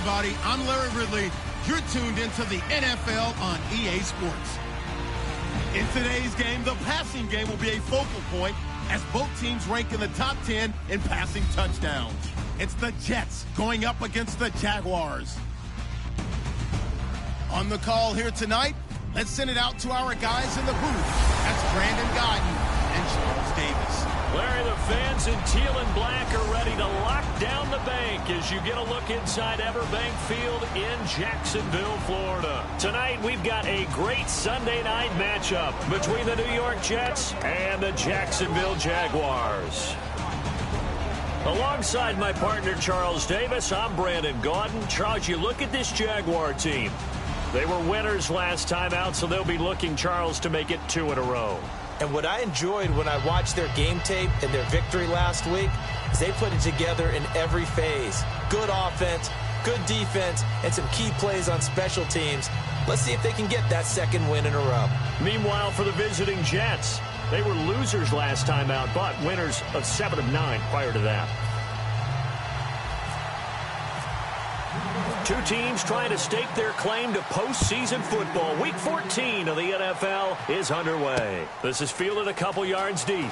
everybody. I'm Larry Ridley. You're tuned into the NFL on EA Sports. In today's game, the passing game will be a focal point as both teams rank in the top 10 in passing touchdowns. It's the Jets going up against the Jaguars. On the call here tonight, let's send it out to our guys in the booth. That's Brandon Guyton and Charles Davis. Larry, the fans in teal and black are ready to lock down the bank as you get a look inside Everbank Field in Jacksonville, Florida. Tonight, we've got a great Sunday night matchup between the New York Jets and the Jacksonville Jaguars. Alongside my partner, Charles Davis, I'm Brandon Guyton. Charles, you look at this Jaguar team. They were winners last time out, so they'll be looking, Charles, to make it 2 in a row. And what I enjoyed when I watched their game tape and their victory last week is they put it together in every phase. Good offense, good defense, and some key plays on special teams. Let's see if they can get that second win in a row. Meanwhile, for the visiting Jets, they were losers last time out, but winners of 7 of 9 prior to that. Two teams trying to stake their claim to postseason football. Week 14 of the NFL is underway. This is fielded a couple yards deep.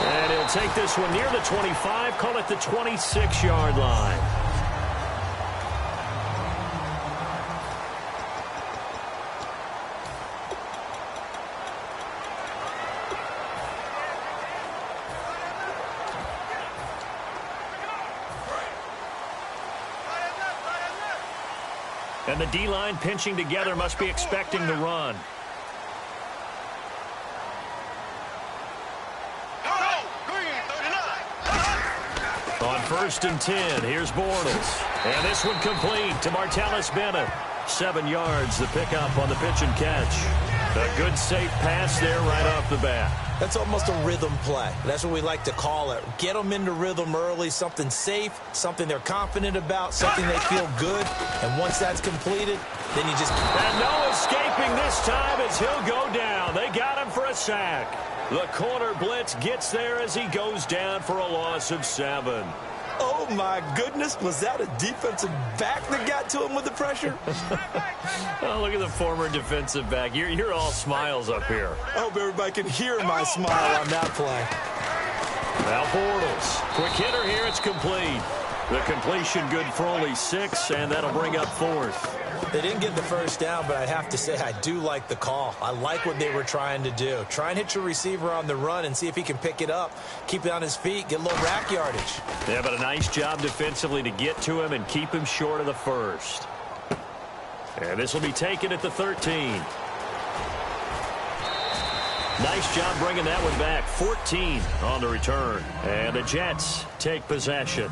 And he'll take this one near the 25, call it the 26-yard line. And the D-line pinching together must be expecting the run. On 1st and 10, here's Bortles. And this one complete to Martellus Bennett. 7 yards, the pickup on the pitch and catch. A good safe pass there right off the bat. That's almost a rhythm play. That's what we like to call it. Get them into rhythm early, something safe, something they're confident about, something they feel good. And once that's completed, then you just... And no escaping this time as he'll go down. They got him for a sack. The corner blitz gets there as he goes down for a loss of 7. Oh, my goodness. Was that a defensive back that got to him with the pressure? Oh, look at the former defensive back. You're all smiles up here. I hope everybody can hear my smile on that play. Now Bortles. Quick hitter here. It's complete. The completion good for only 6, and that'll bring up 4th. They didn't get the first down, but I have to say I do like the call. I like what they were trying to do. Try and hit your receiver on the run and see if he can pick it up, keep it on his feet, get a little rack yardage. Yeah, but a nice job defensively to get to him and keep him short of the first. And this will be taken at the 13. Nice job bringing that one back. 14 on the return. And the Jets take possession.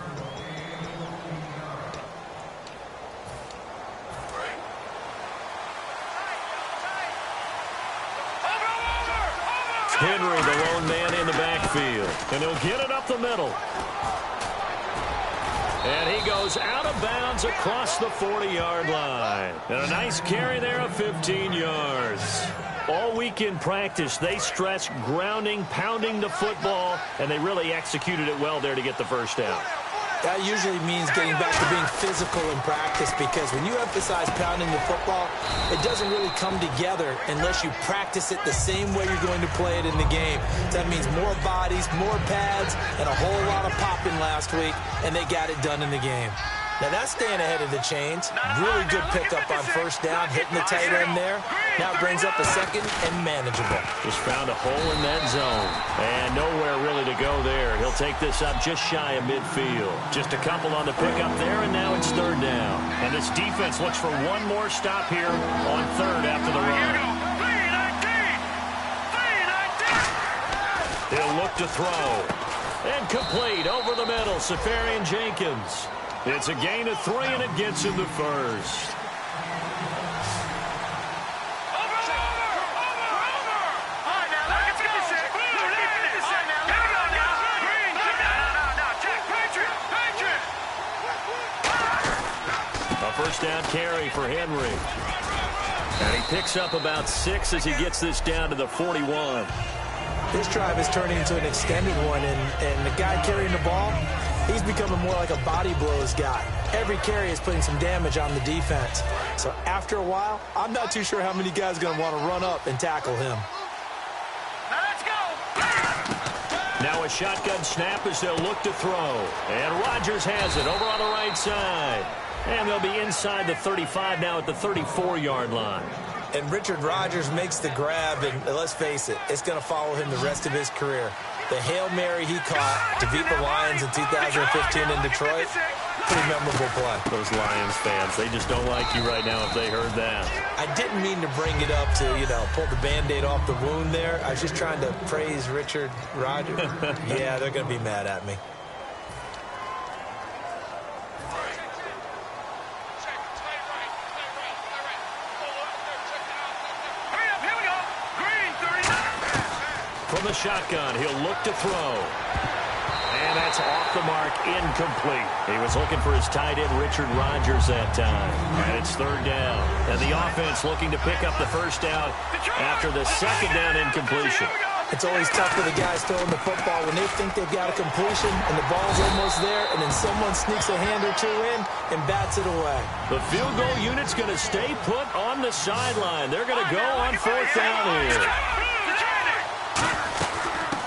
Henry, the lone man in the backfield. And he'll get it up the middle. And he goes out of bounds across the 40-yard line. And a nice carry there of 15 yards. All week in practice, they stressed grounding, pounding the football, and they really executed it well there to get the first down. That usually means getting back to being physical in practice, because when you emphasize pounding the football, it doesn't really come together unless you practice it the same way you're going to play it in the game. That means more bodies, more pads, and a whole lot of popping last week, and they got it done in the game. Now that's staying ahead of the chains. Really good pickup on first down, hitting the tight end there. Now it brings up a second and manageable. Just found a hole in that zone. And nowhere really to go there. He'll take this up just shy of midfield. Just a couple on the pickup there, and now it's 3rd down. And this defense looks for one more stop here on 3rd after the run. He'll look to throw. And complete over the middle. Safarian Jenkins. It's a gain of 3, and it gets him the first. A first down carry for Henry. And he picks up about 6 as he gets this down to the 41. This drive is turning into an extended one, and the guy carrying the ball, He's becoming more like a body blows guy. Every carry is putting some damage on the defense. So after a while, I'm not too sure how many guys are going to want to run up and tackle him. Now a shotgun snap as they'll look to throw. And Rodgers has it over on the right side. And they'll be inside the 35 now at the 34-yard line. And Richard Rodgers makes the grab, and let's face it, it's going to follow him the rest of his career. The Hail Mary he caught to beat the Lions in 2015 in Detroit, pretty memorable play. Those Lions fans, they just don't like you right now if they heard that. I didn't mean to bring it up to, pull the Band-Aid off the wound there. I was just trying to praise Richard Rodgers. Yeah, they're going to be mad at me. From the shotgun, he'll look to throw. And that's off the mark, incomplete. He was looking for his tight end, Richard Rodgers, that time. And it's third down. And the offense looking to pick up the first down after the second down incompletion. It's always tough for the guys throwing the football when they think they've got a completion and the ball's almost there, and then someone sneaks a hand or two in and bats it away. The field goal unit's going to stay put on the sideline. They're going to go on fourth down here.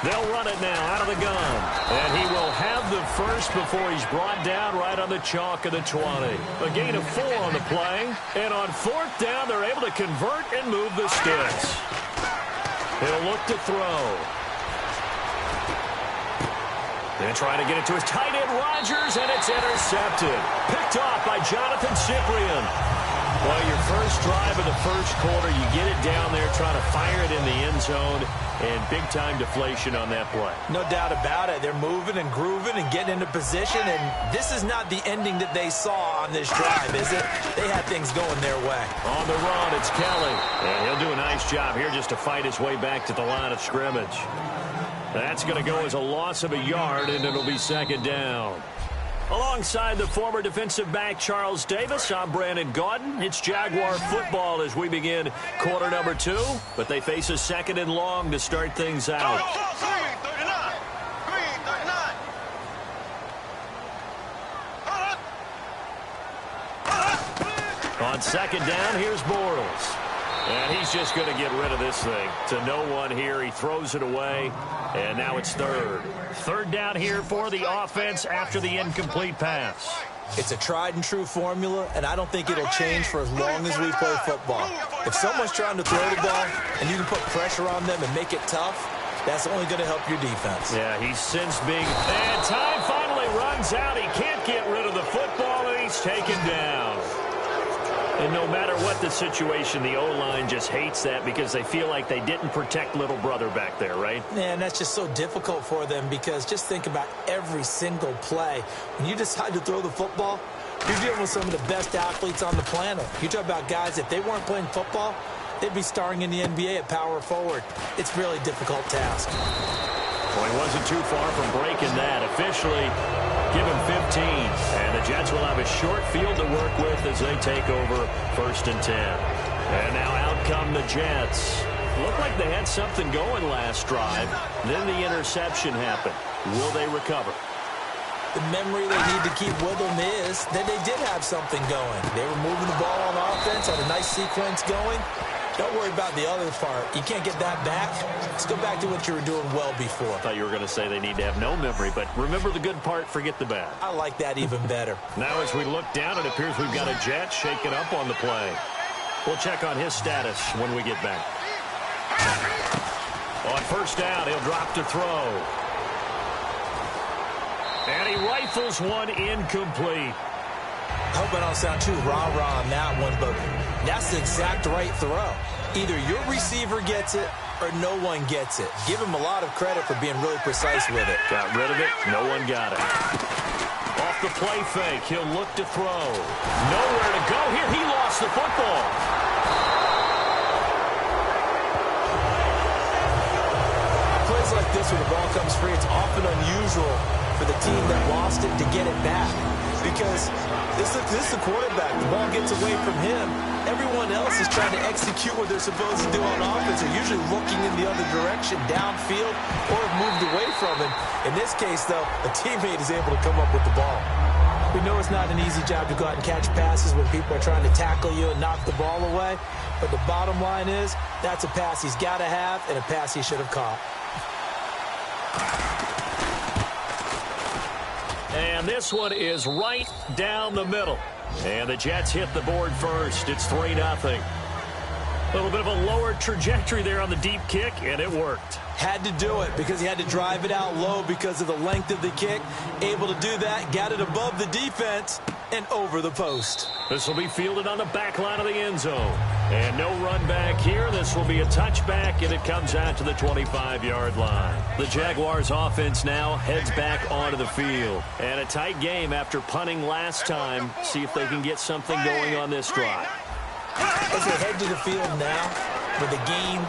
They'll run it now out of the gun. And he will have the first before he's brought down right on the chalk of the 20. A gain of 4 on the play. And on fourth down, they're able to convert and move the sticks. He'll look to throw. They're trying to get it to his tight end, Rodgers, and it's intercepted. Picked off by Jonathan Cyprien. Well, your first drive of the first quarter, you get it down there, trying to fire it in the end zone, and big-time deflation on that play. No doubt about it. They're moving and grooving and getting into position, and this is not the ending that they saw on this drive, is it? They had things going their way. On the run, it's Kelly. And he'll do a nice job here just to fight his way back to the line of scrimmage. That's going to go as a loss of a yard, and it'll be second down. Alongside the former defensive back Charles Davis, I'm Brandon Gaudin. It's Jaguar football as we begin quarter number 2, but they face a second and long to start things out. On second down, here's Bortles. And he's just going to get rid of this thing. To no one here. He throws it away. And now it's third. Third down here for the offense after the incomplete pass. It's a tried and true formula, and I don't think it'll change for as long as we play football. If someone's trying to throw the ball and you can put pressure on them and make it tough, that's only going to help your defense. Yeah, he's since being... And time finally runs out. He can't get rid of the football, and he's taken down. And no matter what the situation, the O-line just hates that because they feel like they didn't protect little brother back there, right? Man, that's just so difficult for them because just think about every single play. When you decide to throw the football, you're dealing with some of the best athletes on the planet. You talk about guys, if they weren't playing football, they'd be starring in the NBA at power forward. It's a really difficult task. Well, he wasn't too far from breaking that. Officially, give him 15. And the Jets will have a short field to work with as they take over first and 10. And now out come the Jets. Looked like they had something going last drive. Then the interception happened. Will they recover? The memory they need to keep with them is that they did have something going. They were moving the ball on offense, had a nice sequence going. Don't worry about the other part. You can't get that back. Let's go back to what you were doing well before. I thought you were going to say they need to have no memory, but remember the good part, forget the bad. I like that even better. Now as we look down, it appears we've got a Jet shaking up on the play. We'll check on his status when we get back. On first down, he'll drop to throw. And he rifles one incomplete. I hope I don't sound too rah-rah on that one, but that's the exact right throw. Either your receiver gets it or no one gets it. Give him a lot of credit for being really precise with it. Got rid of it. No one got it. Off the play fake, he'll look to throw. Nowhere to go here. He lost the football. Plays like this when the ball comes free, it's often unusual for for the team that lost it to get it back. Because this is the quarterback. The ball gets away from him. Everyone else is trying to execute what they're supposed to do on offense. They're usually looking in the other direction, downfield, or have moved away from him. In this case, though, a teammate is able to come up with the ball. We know it's not an easy job to go out and catch passes when people are trying to tackle you and knock the ball away. But the bottom line is, that's a pass he's got to have and a pass he should have caught. And this one is right down the middle. And the Jets hit the board first. It's 3-0. A little bit of a lower trajectory there on the deep kick, and it worked. Had to do it because he had to drive it out low because of the length of the kick. Able to do that, got it above the defense, and over the post. This will be fielded on the back line of the end zone. And no run back here. This will be a touchback, and it comes out to the 25-yard line. The Jaguars offense now heads back onto the field. And a tight game after punting last time. See if they can get something going on this drive. As they head to the field now, with the game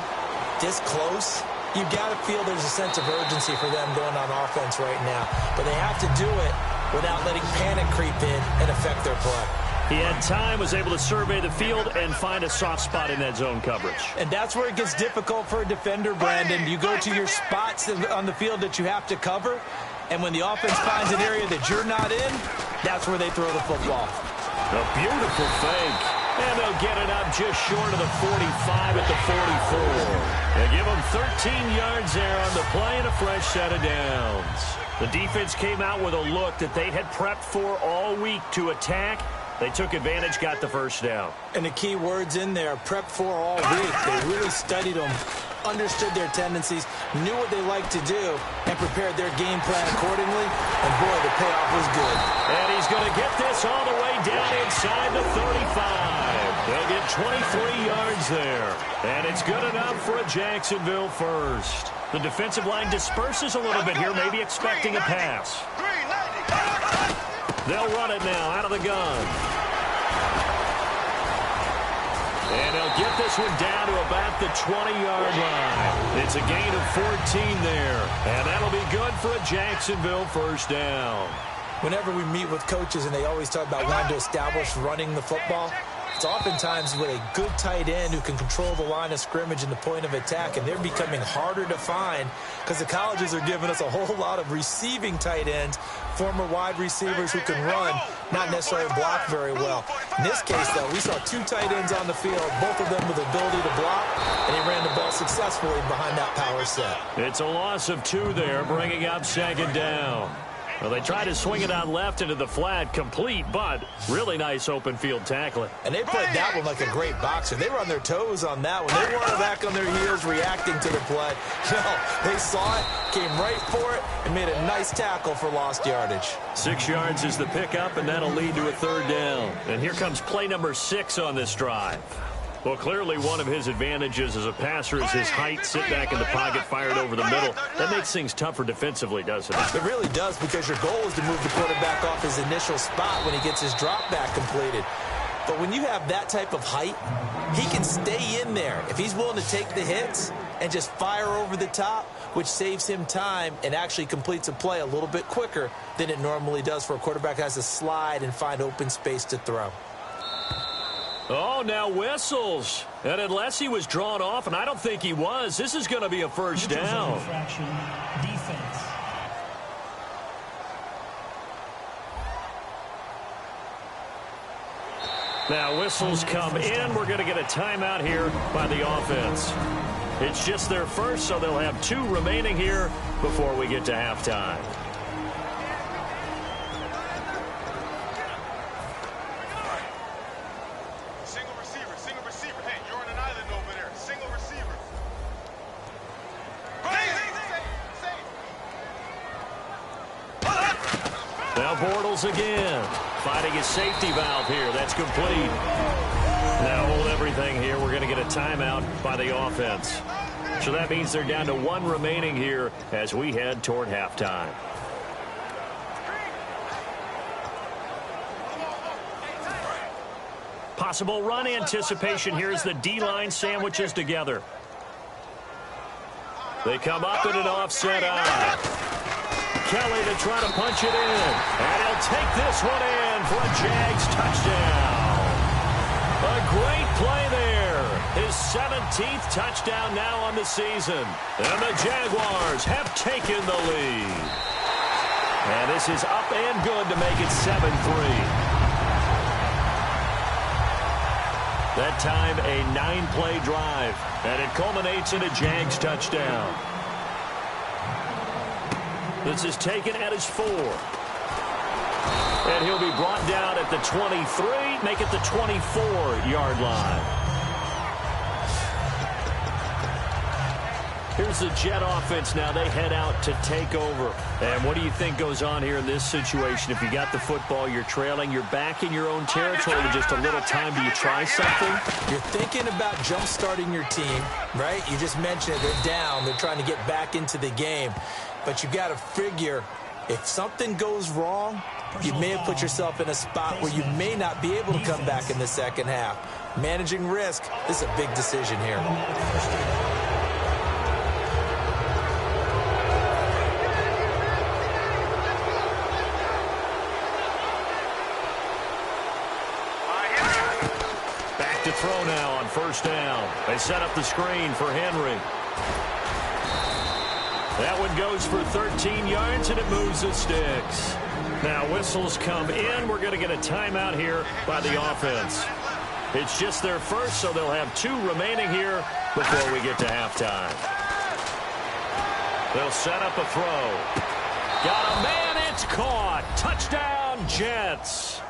this close, you've got to feel there's a sense of urgency for them going on offense right now. But they have to do it without letting panic creep in and affect their play. He had time, was able to survey the field and find a soft spot in that zone coverage. And that's where it gets difficult for a defender, Brandon. You go to your spots on the field that you have to cover, and when the offense finds an area that you're not in, that's where they throw the football. A beautiful fake. And they'll get it up just short of the 45 at the 44. They give them 13 yards there on the play and a fresh set of downs. The defense came out with a look that they had prepped for all week to attack. They took advantage, got the first down. And the key words in there, prepped for all week. They really studied them, understood their tendencies, knew what they liked to do, and prepared their game plan accordingly. And boy, the payoff was good. And he's going to get this all the way down inside the 35. They'll get 23 yards there. And it's good enough for a Jacksonville first. The defensive line disperses a little bit here, maybe expecting a pass. They'll run it now out of the gun. And they'll get this one down to about the 20-yard line. It's a gain of 14 there. And that'll be good for a Jacksonville first down. Whenever we meet with coaches and they always talk about wanting to establish running the football, it's oftentimes with a good tight end who can control the line of scrimmage and the point of attack, and they're becoming harder to find because the colleges are giving us a whole lot of receiving tight ends, former wide receivers who can run, not necessarily block very well. In this case, though, we saw two tight ends on the field, both of them with the ability to block, and he ran the ball successfully behind that power set. It's a loss of 2 there, bringing up second down. Well, they tried to swing it out left into the flat, complete, but really nice open field tackling. And they played that one like a great boxer. They were on their toes on that one. They weren't back on their heels reacting to the play. No, they saw it, came right for it, and made a nice tackle for lost yardage. 6 yards is the pickup, and that'll lead to a third down. And here comes play number 6 on this drive. Well, clearly one of his advantages as a passer is his height, sit back in the pocket, fired over the middle. That makes things tougher defensively, doesn't it? It really does, because your goal is to move the quarterback off his initial spot when he gets his drop back completed. But when you have that type of height, he can stay in there if he's willing to take the hits and just fire over the top, which saves him time and actually completes a play a little bit quicker than it normally does for a quarterback who has to slide and find open space to throw. Oh, now whistles. And unless he was drawn off, and I don't think he was, this is going to be a first down. Defense. Now whistles come in. We're going to get a timeout here by the offense. It's just their first, so they'll have 2 remaining here before we get to halftime. Now Bortles again, finding his safety valve here. That's complete. Now hold everything here. We're going to get a timeout by the offense. So that means they're down to 1 remaining here as we head toward halftime. Possible run anticipation here as the D-line sandwiches together. They come up in an offset eye. Kelly to try to punch it in. And he'll take this one in for a Jags touchdown. A great play there. His 17th touchdown now on the season. And the Jaguars have taken the lead. And this is up and good to make it 7-3. That time, a 9-play drive. And it culminates in a Jags touchdown. This is taken at his 4. And he'll be brought down at the 23, make it the 24-yard line. Here's the Jet offense now. They head out to take over. And what do you think goes on here in this situation? If you got the football, you're trailing, you're back in your own territory with just a little time. Do you try something? You're thinking about jump-starting your team, right? You just mentioned it. They're down. They're trying to get back into the game. But you got to figure, if something goes wrong, you may have put yourself in a spot where you may not be able to come back in the second half. Managing risk, this is a big decision here. To throw now on first down. They set up the screen for Henry. That one goes for 13 yards, and it moves the sticks. Now whistles come in. We're going to get a timeout here by the offense. It's just their first, so they'll have 2 remaining here before we get to halftime. They'll set up a throw. Got a man. It's caught. Touchdown, Jets.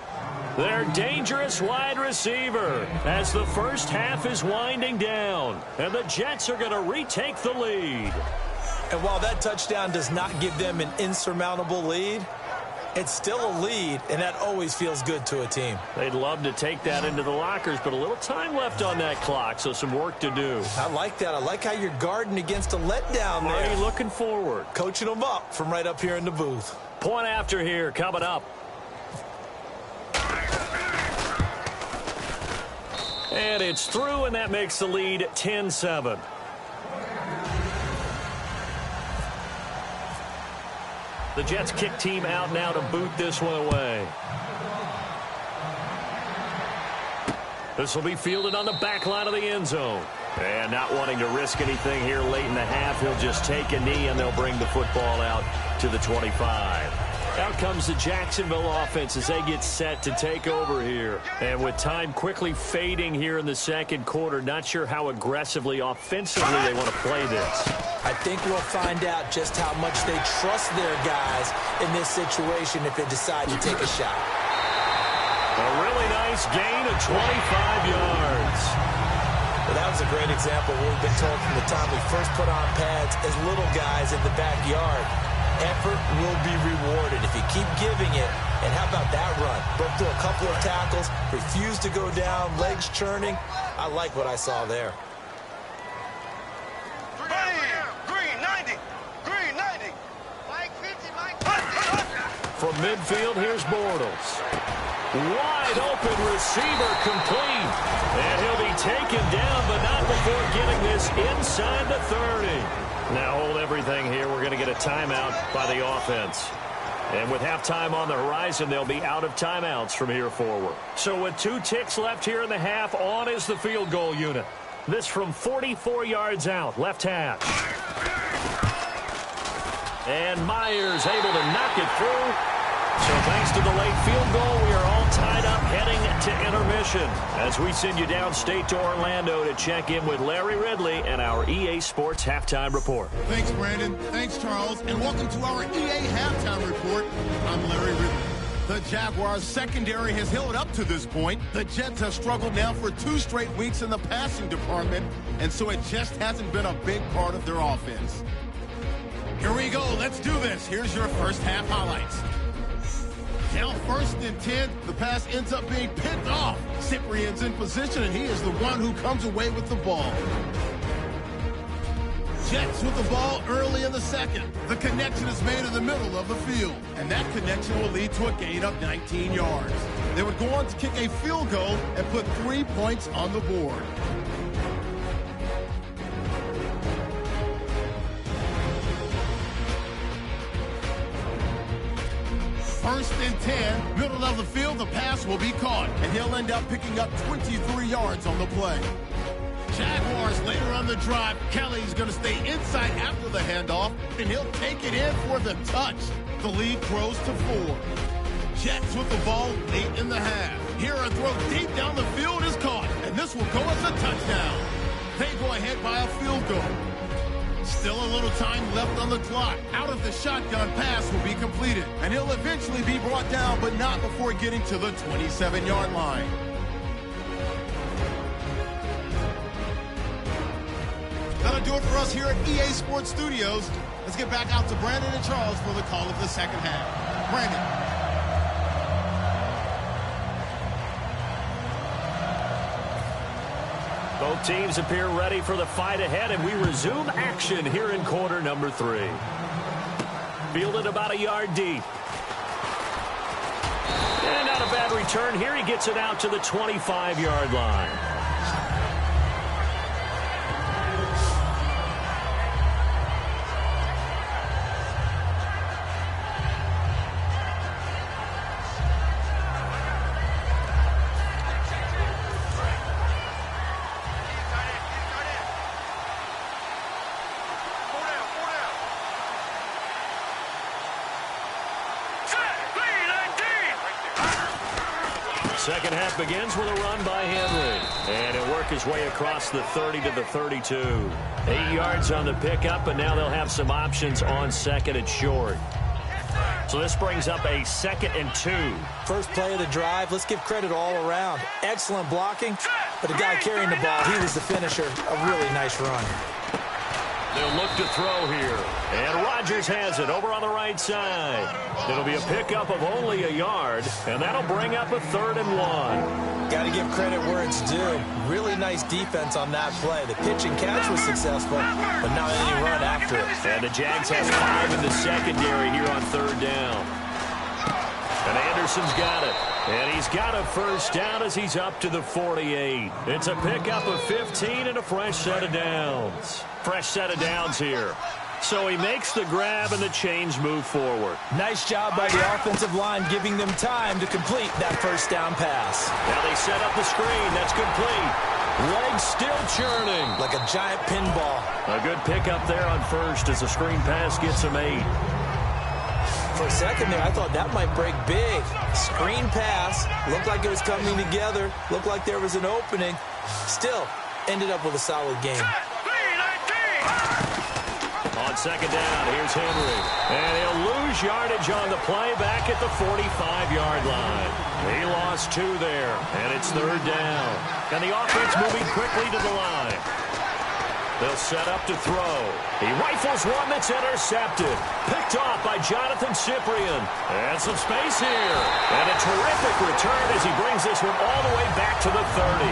Their dangerous wide receiver as the first half is winding down. And the Jets are going to retake the lead. And while that touchdown does not give them an insurmountable lead, it's still a lead, and that always feels good to a team. They'd love to take that into the lockers, but a little time left on that clock, so some work to do. I like that. I like how you're guarding against a letdown there. Already looking forward. Coaching them up from right up here in the booth. Point after here coming up. And it's through, and that makes the lead 10-7. The Jets kick team out now to boot this one away. This will be fielded on the back line of the end zone. And not wanting to risk anything here late in the half, he'll just take a knee, and they'll bring the football out to the 25. Out comes the Jacksonville offense as they get set to take over here. And with time quickly fading here in the second quarter, not sure how aggressively offensively they want to play this. I think we'll find out just how much they trust their guys in this situation if they decide to take a shot. A really nice gain of 25 yards. Well, that was a great example of what we've been told from the time we first put on pads as little guys in the backyard. Effort will be rewarded if you keep giving it. And how about that run? Broke through a couple of tackles, refused to go down, legs churning. I like what I saw there. Green 90. Green 90. Mike 50, Mike 50. From midfield, here's Bortles. Wide open receiver complete. And he'll be taken down, but not before getting this inside the 30. Now hold everything here. We're going to get a timeout by the offense. And with halftime on the horizon, they'll be out of timeouts from here forward. So with 2 ticks left here in the half, on is the field goal unit. This from 44 yards out, left hash. And Myers able to knock it through. So thanks to the late field goal, we are all tied up heading to intermission as we send you downstate to Orlando to check in with Larry Ridley and our EA Sports Halftime Report. Thanks, Brandon. Thanks, Charles. And welcome to our EA Halftime Report. I'm Larry Ridley. The Jaguars' secondary has held up to this point. The Jets have struggled now for 2 straight weeks in the passing department, and so it just hasn't been a big part of their offense. Here we go. Let's do this. Here's your first half highlights. Now 1st and 10, the pass ends up being picked off. Cyprian's in position, and he is the one who comes away with the ball. Jets with the ball early in the second. The connection is made in the middle of the field, and that connection will lead to a gain of 19 yards. They would go on to kick a field goal and put 3 points on the board. First and 10, middle of the field, the pass will be caught, and he'll end up picking up 23 yards on the play. Jaguars later on the drive. Kelly's going to stay inside after the handoff, and he'll take it in for the touch. The lead grows to 4. Jets with the ball late in the half. Here a throw deep down the field is caught, and this will go as a touchdown. They go ahead by a field goal. Still a little time left on the clock. Out of the shotgun, pass will be completed, and he'll eventually be brought down, but not before getting to the 27-yard line. That'll do it for us here at EA Sports Studios. Let's get back out to Brandon and Charles for the call of the second half. Brandon. Both teams appear ready for the fight ahead, and we resume action here in quarter number 3. Fielded about a yard deep. And not a bad return here. He gets it out to the 25-yard line. Second half begins with a run by Henry. And he'll work his way across the 30 to the 32. 8 yards on the pickup, and now they'll have some options on second and short. So this brings up a 2nd and 2. First play of the drive, let's give credit all around. Excellent blocking, but the guy carrying the ball, he was the finisher. A really nice run. They'll look to throw here. And Rodgers has it over on the right side. It'll be a pickup of only a yard, and that'll bring up a 3rd and 1. Got to give credit where it's due. Really nice defense on that play. The pitch and catch was successful, but not any run after it. And the Jags have 5 in the secondary here on 3rd down. And Anderson's got it. And he's got a first down as he's up to the 48. It's a pickup of 15 and a fresh set of downs. Fresh set of downs here. So he makes the grab and the chains move forward. Nice job by the offensive line giving them time to complete that first down pass. Now they set up the screen. That's complete. Legs still churning. Like a giant pinball. A good pickup there on first as the screen pass gets him 8. For a second there, I thought that might break big. Screen pass. Looked like it was coming together. Looked like there was an opening. Still, ended up with a solid game. On second down, here's Henry. And he'll lose yardage on the play back at the 45-yard line. He lost 2 there, and it's 3rd down. And the offense moving quickly to the line. They'll set up to throw. He rifles one that's intercepted. Picked off by Jonathan Cyprien. And some space here. And a terrific return as he brings this one all the way back to the 30.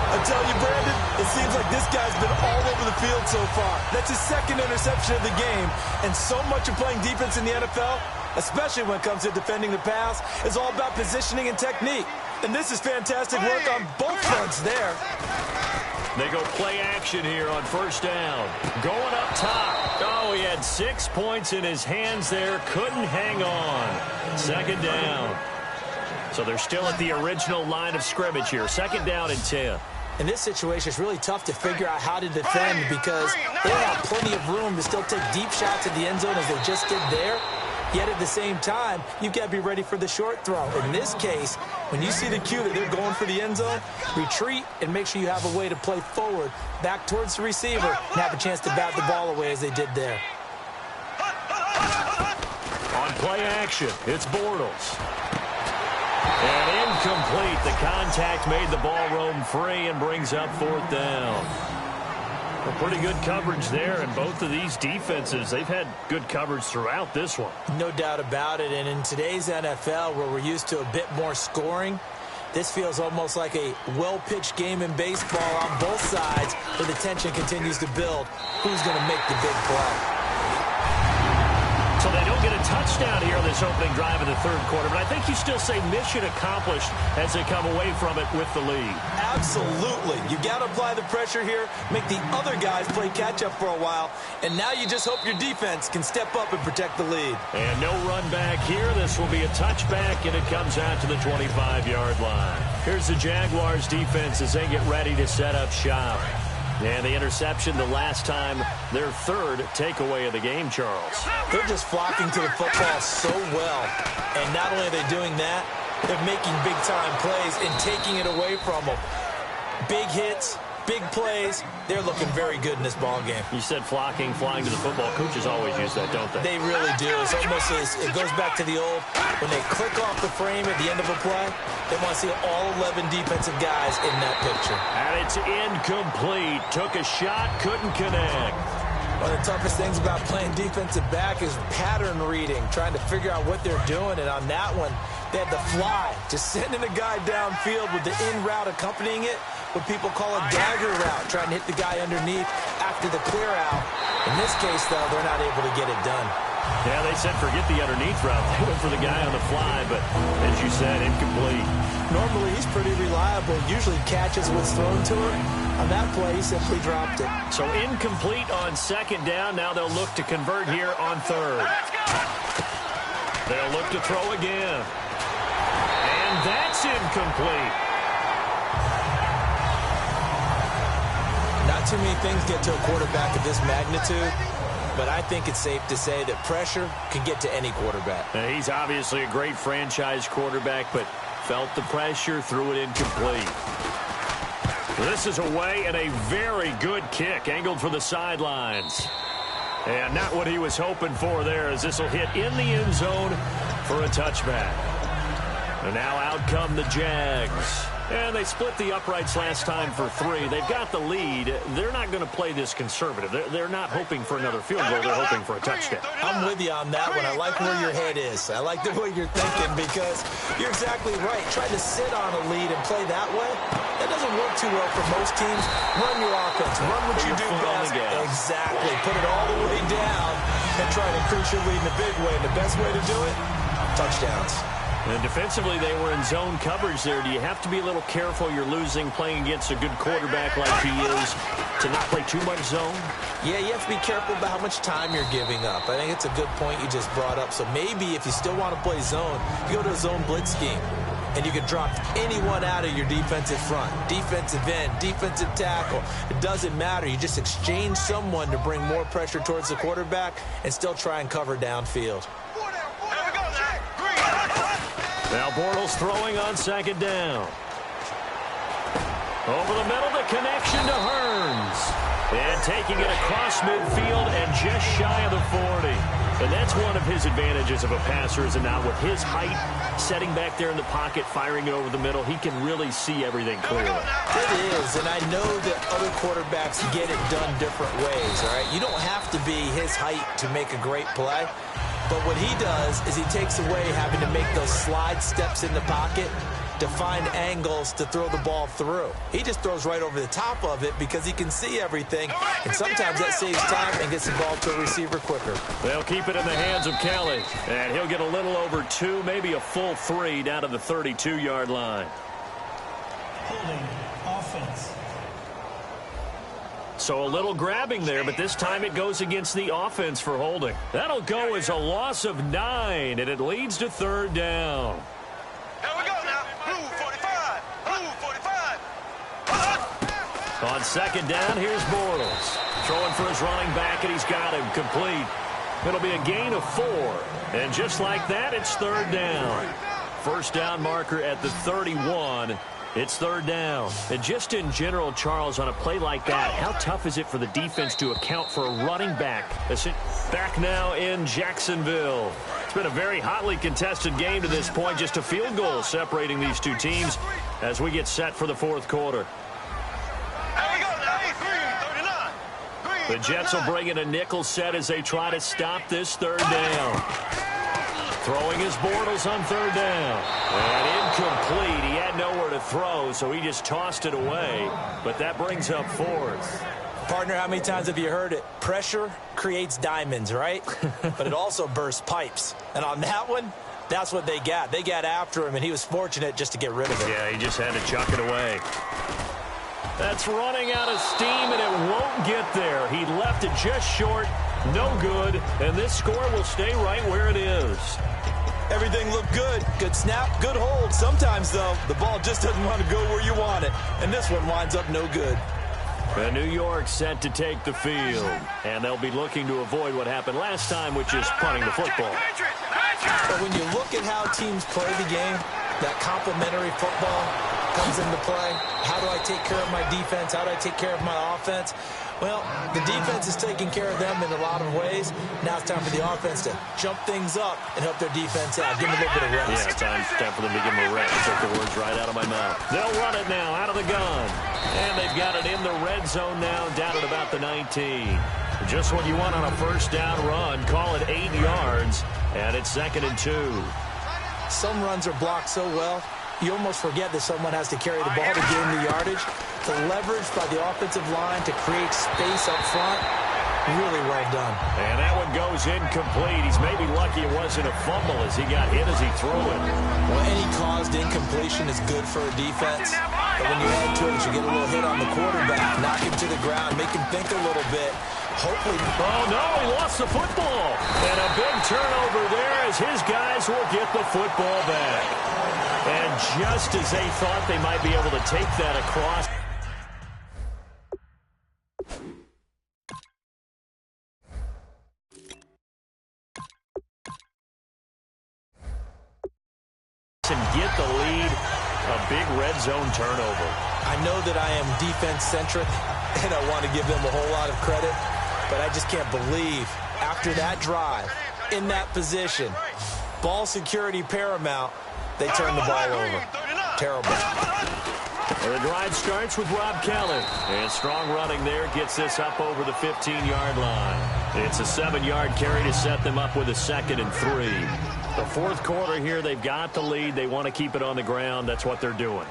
I tell you, Brandon, it seems like this guy's been all over the field so far. That's his 2nd interception of the game. And so much of playing defense in the NFL, especially when it comes to defending the pass, is all about positioning and technique. And this is fantastic work on both fronts there. They go play action here on first down. Going up top. Oh, he had 6 points in his hands there. Couldn't hang on. Second down. So they're still at the original line of scrimmage here. Second down and 10. In this situation, it's really tough to figure out how to defend because they have plenty of room to still take deep shots at the end zone as they just did there. Yet at the same time, you've got to be ready for the short throw. In this case, when you see the cue that they're going for the end zone, retreat and make sure you have a way to play forward, back towards the receiver, and have a chance to bat the ball away as they did there. On play action, it's Bortles. And incomplete. The contact made the ball roam free and brings up 4th down. Well, pretty good coverage there, and both of these defenses, they've had good coverage throughout this one. No doubt about it, and in today's NFL, where we're used to a bit more scoring, this feels almost like a well-pitched game in baseball on both sides, where the tension continues to build. Who's going to make the big play? So they don't get a touchdown here on this opening drive in the third quarter, but I think you still say mission accomplished as they come away from it with the lead. Absolutely. You got to apply the pressure here, make the other guys play catch-up for a while, and now you just hope your defense can step up and protect the lead. And no run back here. This will be a touchback, and it comes out to the 25-yard line. Here's the Jaguars defense as they get ready to set up shop. And the interception the last time, their third takeaway of the game, Charles. They're just flocking to the football so well. And not only are they doing that, they're making big-time plays and taking it away from them. Big hits, big plays. They're looking very good in this ball game. You said flocking, flying to the football. Coaches always use that, don't they? They really do. It's almost it goes back to the old, when they click off the frame at the end of a play, they want to see all 11 defensive guys in that picture. And it's incomplete. Took a shot, couldn't connect. One of the toughest things about playing defensive back is pattern reading, trying to figure out what they're doing. And on that one, they had the fly, just sending a guy downfield with the in route accompanying it, what people call a dagger route, trying to hit the guy underneath after the clear out. In this case, though, they're not able to get it done. Yeah, they said forget the underneath route. They went for the guy on the fly, but as you said, incomplete. Normally, he's pretty reliable. Usually catches what's thrown to him. On that play, he simply dropped it. So incomplete on second down. Now they'll look to convert here on third. They'll look to throw again. And that's incomplete. Not too many things get to a quarterback of this magnitude, but I think it's safe to say that pressure can get to any quarterback. And he's obviously a great franchise quarterback, but felt the pressure, threw it incomplete. This is away and a very good kick, angled for the sidelines. And not what he was hoping for there, as this will hit in the end zone for a touchback. And now out come the Jags. And they split the uprights last time for 3. They've got the lead. They're not going to play this conservative. They're not hoping for another field goal. They're hoping for a touchdown. I'm with you on that one. I like where your head is. I like the way you're thinking, because you're exactly right. Trying to sit on a lead and play that way, that doesn't work too well for most teams. Run your offense. Run what you do best. Exactly. Put it all the way down and try to increase your lead in a big way. And the best way to do it, touchdowns. And defensively, they were in zone coverage there. Do you have to be a little careful? You're losing playing against a good quarterback like he is to not play too much zone? Yeah, you have to be careful about how much time you're giving up. I think it's a good point you just brought up. So maybe if you still want to play zone, you go to a zone blitz scheme, and you can drop anyone out of your defensive front. Defensive end, defensive tackle. It doesn't matter. You just exchange someone to bring more pressure towards the quarterback and still try and cover downfield. Now Bortles throwing on second down. Over the middle, the connection to Hearns. And taking it across midfield and just shy of the 40. And that's one of his advantages of a passer, is it not? With his height, setting back there in the pocket, firing it over the middle, he can really see everything clearly. It is, and I know that other quarterbacks get it done different ways, all right? You don't have to be his height to make a great play. But what he does is he takes away having to make those slide steps in the pocket to find angles to throw the ball through. He just throws right over the top of it because he can see everything, and sometimes that saves time and gets the ball to a receiver quicker. They'll keep it in the hands of Kelly, and he'll get a little over 2, maybe a full 3 down to the 32-yard line. Holding offense. So a little grabbing there, but this time it goes against the offense for holding. That'll go as a loss of 9, and it leads to third down. Here we go now. Blue 45. Blue 45. On second down, here's Bortles. Throwing for his running back, and he's got him complete. It'll be a gain of 4. And just like that, it's third down. First down marker at the 31. It's third down. And just in general, Charles, on a play like that, how tough is it for the defense to account for a running back? Back now in Jacksonville. It's been a very hotly contested game to this point. Just a field goal separating these two teams as we get set for the fourth quarter. The Jets will bring in a nickel set as they try to stop this third down. Throwing his Bortles on third down. And incomplete. He had nowhere to throw, so he just tossed it away. But that brings up fourth. Partner, how many times have you heard it? Pressure creates diamonds, right? But it also bursts pipes. And on that one, that's what they got. They got after him, and he was fortunate just to get rid of it. Yeah, he just had to chuck it away. That's running out of steam, and it won't get there. He left it just short. No good, and this score will stay right where it is. Everything looked good. Good snap, good hold. Sometimes, though, the ball just doesn't want to go where you want it. And this one winds up no good. And New York set to take the field. And they'll be looking to avoid what happened last time, which is punting the football. But when you look at how teams play the game, that complementary football comes into play. How do I take care of my defense? How do I take care of my offense? Well, the defense is taking care of them in a lot of ways. Now it's time for the offense to jump things up and help their defense out. Give them a little bit of rest. Yeah, time for them to give them a rest. Took the words right out of my mouth. They'll run it now out of the gun. And they've got it in the red zone now, down at about the 19. Just what you want on a first down run. Call it 8 yards, and it's 2nd and 2. Some runs are blocked so well, you almost forget that someone has to carry the ball to gain the yardage. The leverage by the offensive line to create space up front, really well done. And that one goes incomplete. He's maybe lucky it wasn't a fumble as he got hit as he threw it. Well, any caused incompletion is good for a defense. But when you add to it, you get a little hit on the quarterback, knock him to the ground, make him think a little bit. Hopefully. Oh, no, he lost the football. And a big turnover there as his guys will get the football back. And just as they thought they might be able to take that across. And get the lead, a big red zone turnover. I know that I am defense-centric, and I want to give them a whole lot of credit, but I just can't believe after that drive, in that position, ball security paramount, they turn the ball over. Terrible. Well, the drive starts with Rob Kelly. And strong running there gets this up over the 15-yard line. It's a 7-yard carry to set them up with a 2nd and 3. The fourth quarter here, they've got the lead. They want to keep it on the ground. That's what they're doing.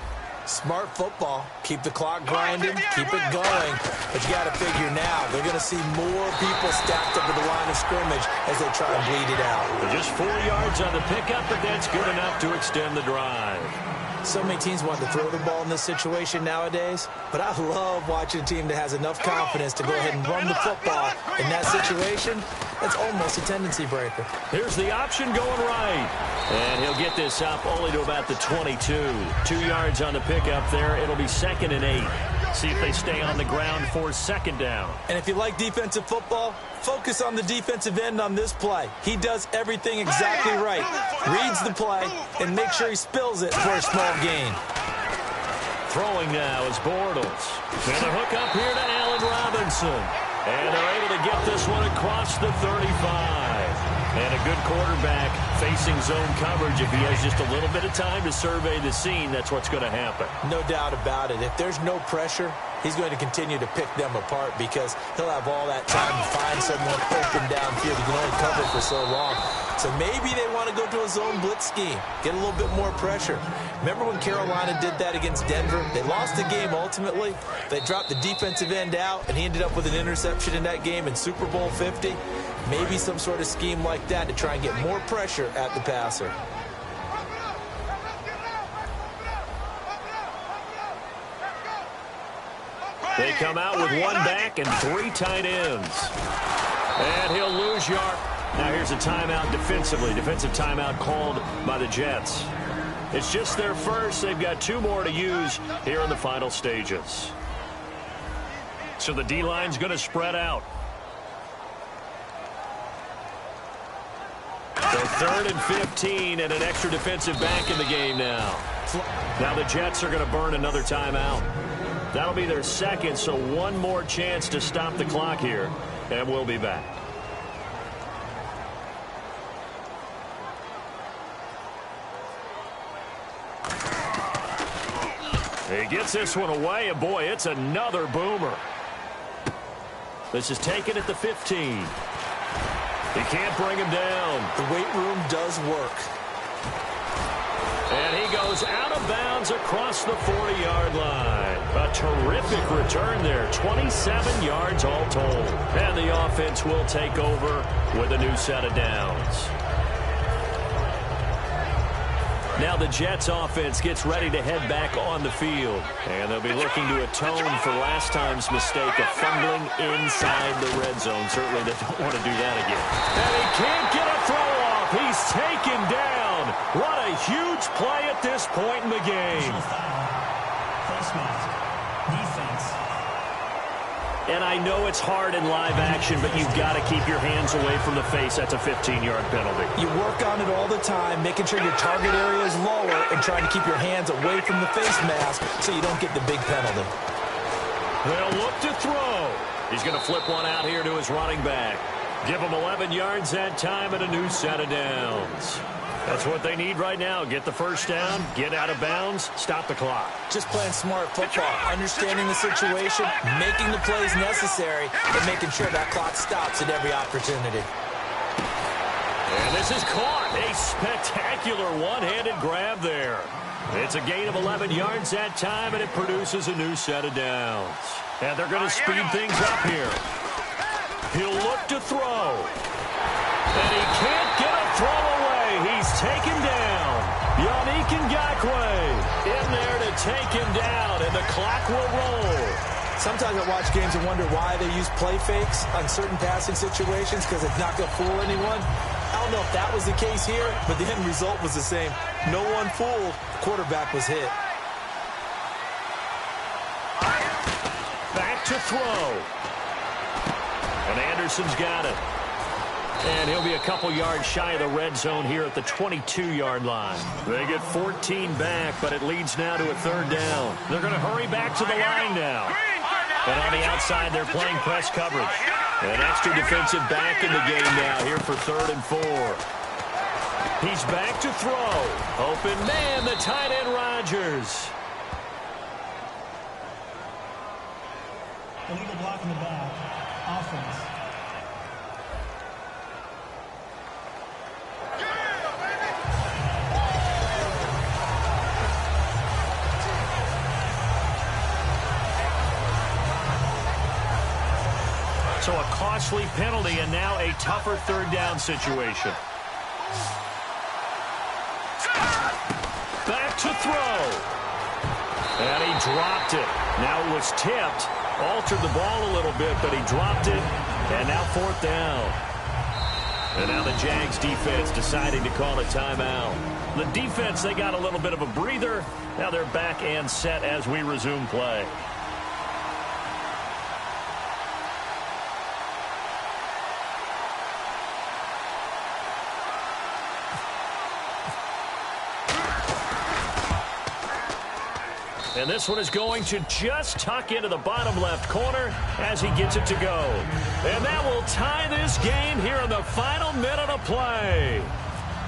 Smart football. Keep the clock grinding. Keep it going. But you got to figure now, they're going to see more people stacked up at the line of scrimmage as they try and bleed it out. Just 4 yards on the pickup, but that's good enough to extend the drive. So many teams want to throw the ball in this situation nowadays, but I love watching a team that has enough confidence to go ahead and run the football. In that situation, that's almost a tendency breaker. Here's the option going right. And he'll get this up only to about the 22. 2 yards on the pickup there. It'll be 2nd and 8. See if they stay on the ground for 2nd down. And if you like defensive football, focus on the defensive end on this play. He does everything exactly right. Reads the play and makes sure he spills it for a small gain. Throwing now is Bortles. And a hook up here to Allen Robinson. And they're able to get this one across the 35. And a good quarterback facing zone coverage. If he has just a little bit of time to survey the scene, that's what's going to happen. No doubt about it. If there's no pressure, he's going to continue to pick them apart because he'll have all that time to find someone open downfield. He can only cover for so long. So maybe they want to go to a zone blitz scheme, get a little bit more pressure. Remember when Carolina did that against Denver? They lost the game ultimately. They dropped the defensive end out, and he ended up with an interception in that game in Super Bowl 50. Maybe some sort of scheme like that to try and get more pressure at the passer. They come out with one back and 3 tight ends. And he'll lose yard. Now here's a timeout defensively. Defensive timeout called by the Jets. It's just their first. They've got 2 more to use here in the final stages. So the D-line's going to spread out. So 3rd and 15 and an extra defensive back in the game now. Now the Jets are going to burn another timeout. That'll be their 2nd, so 1 more chance to stop the clock here, and we'll be back. He gets this one away, and boy, it's another boomer. This is taken at the 15. He can't bring him down. The weight room does work. And he goes out of bounds across the 40-yard line. A terrific return there. 27 yards all told. And the offense will take over with a new set of downs. Now the Jets offense gets ready to head back on the field. And they'll be looking to atone for last time's mistake of fumbling inside the red zone. Certainly they don't want to do that again. And he can't get a throw off. He's taken down. What a huge play at this point in the game. Face mask. Defense. And I know it's hard in live action, but you've got to keep your hands away from the face. That's a 15-yard penalty. You work on it all the time, making sure your target area is lower and trying to keep your hands away from the face mask so you don't get the big penalty. They'll look to throw. He's going to flip one out here to his running back. Give him 11 yards that time and a new set of downs. That's what they need right now. Get the first down, get out of bounds, stop the clock. Just playing smart football, understanding the situation, making the plays necessary, and making sure that clock stops at every opportunity. And this is caught. A spectacular one-handed grab there. It's a gain of 11 yards that time, and it produces a new set of downs. And they're going to speed things up here. He'll look to throw. And he can't get a throw away. He's taken down. Yannick Ngakoue in there to take him down, and the clock will roll. Sometimes I watch games and wonder why they use play fakes on certain passing situations because it's not going to fool anyone. I don't know if that was the case here, but the end result was the same. No one fooled. The quarterback was hit. Back to throw. And Anderson's got it. And he'll be a couple yards shy of the red zone here at the 22-yard line. They get 14 back, but it leads now to a third down. They're going to hurry back to the line now. And on the outside, they're playing press coverage. An extra defensive back in the game now here for 3rd and 4. He's back to throw. Open man, the tight end Rodgers. Illegal block in the back. Offense. So a costly penalty and now a tougher third down situation. Back to throw. And he dropped it. Now it was tipped. Altered the ball a little bit, but he dropped it. And now 4th down. And now the Jags defense deciding to call a timeout. The defense, they got a little bit of a breather. Now they're back and set as we resume play. And this one is going to just tuck into the bottom left corner as he gets it to go. And that will tie this game here in the final minute of play.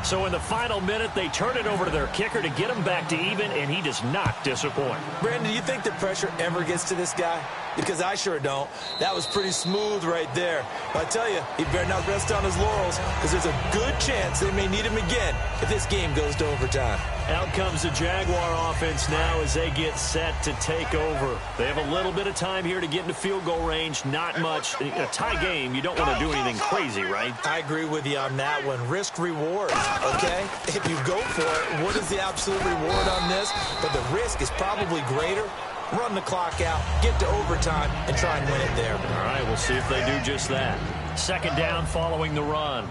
So in the final minute, they turn it over to their kicker to get him back to even, and he does not disappoint. Brandon, do you think the pressure ever gets to this guy? Because I sure don't. That was pretty smooth right there. But I tell you, he better not rest on his laurels because there's a good chance they may need him again if this game goes to overtime. Out comes the Jaguar offense now as they get set to take over. They have a little bit of time here to get into field goal range. Not much. In a tie game, you don't want to do anything crazy, right? I agree with you on that one. Risk reward, okay? If you go for it, what is the absolute reward on this? But the risk is probably greater. Run the clock out, get to overtime, and try and win it there. All right, we'll see if they do just that. 2nd down following the run.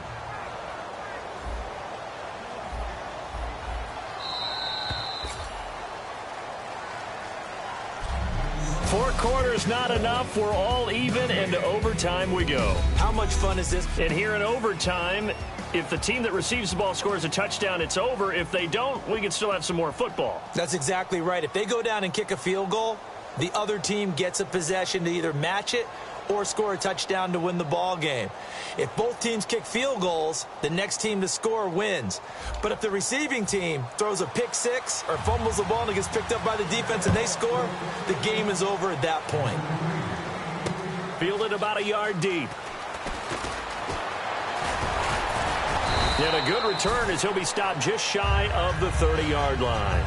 Four quarters not enough. We're all even, and to overtime we go. How much fun is this? And here in overtime, if the team that receives the ball scores a touchdown, it's over. If they don't, we can still have some more football. That's exactly right. If they go down and kick a field goal, the other team gets a possession to either match it or score a touchdown to win the ball game. If both teams kick field goals, the next team to score wins. But if the receiving team throws a pick six or fumbles the ball and it gets picked up by the defense and they score, the game is over at that point. Fielded about a yard deep. And a good return as he'll be stopped just shy of the 30-yard line.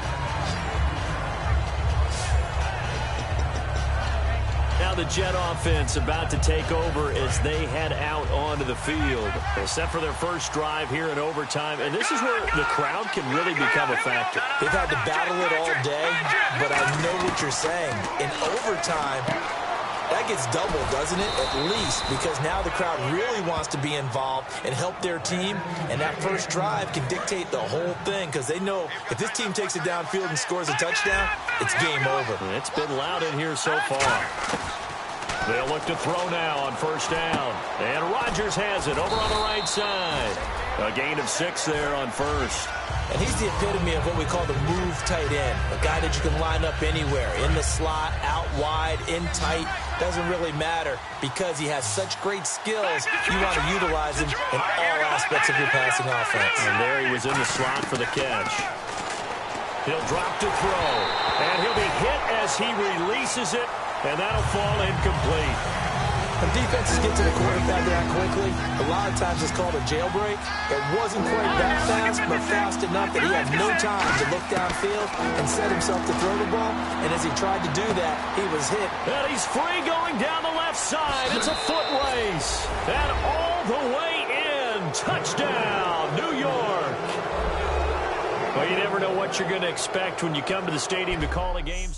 Now the Jet offense about to take over as they head out onto the field. They're set for their first drive here in overtime, and this is where the crowd can really become a factor. They've had to battle it all day, but I know what you're saying. In overtime, that gets doubled, doesn't it? At least, because now the crowd really wants to be involved and help their team, and that first drive can dictate the whole thing because they know if this team takes it downfield and scores a touchdown, it's game over. It's been loud in here so far. They'll look to throw now on first down. And Rodgers has it over on the right side. A gain of 6 there on first. And he's the epitome of what we call the move tight end. A guy that you can line up anywhere. In the slot, out wide, in tight. Doesn't really matter because he has such great skills. You want to utilize him in all aspects of your passing offense. And there he was in the slot for the catch. He'll drop to throw. And he'll be hit as he releases it. And that'll fall incomplete. When defenses get to the quarterback that quickly, a lot of times it's called a jailbreak. It wasn't quite that fast, but fast enough that he had no time to look downfield and set himself to throw the ball. And as he tried to do that, he was hit. And he's free going down the left side. It's a foot race. And all the way in. Touchdown, New York. Well, you never know what you're going to expect when you come to the stadium to call a game.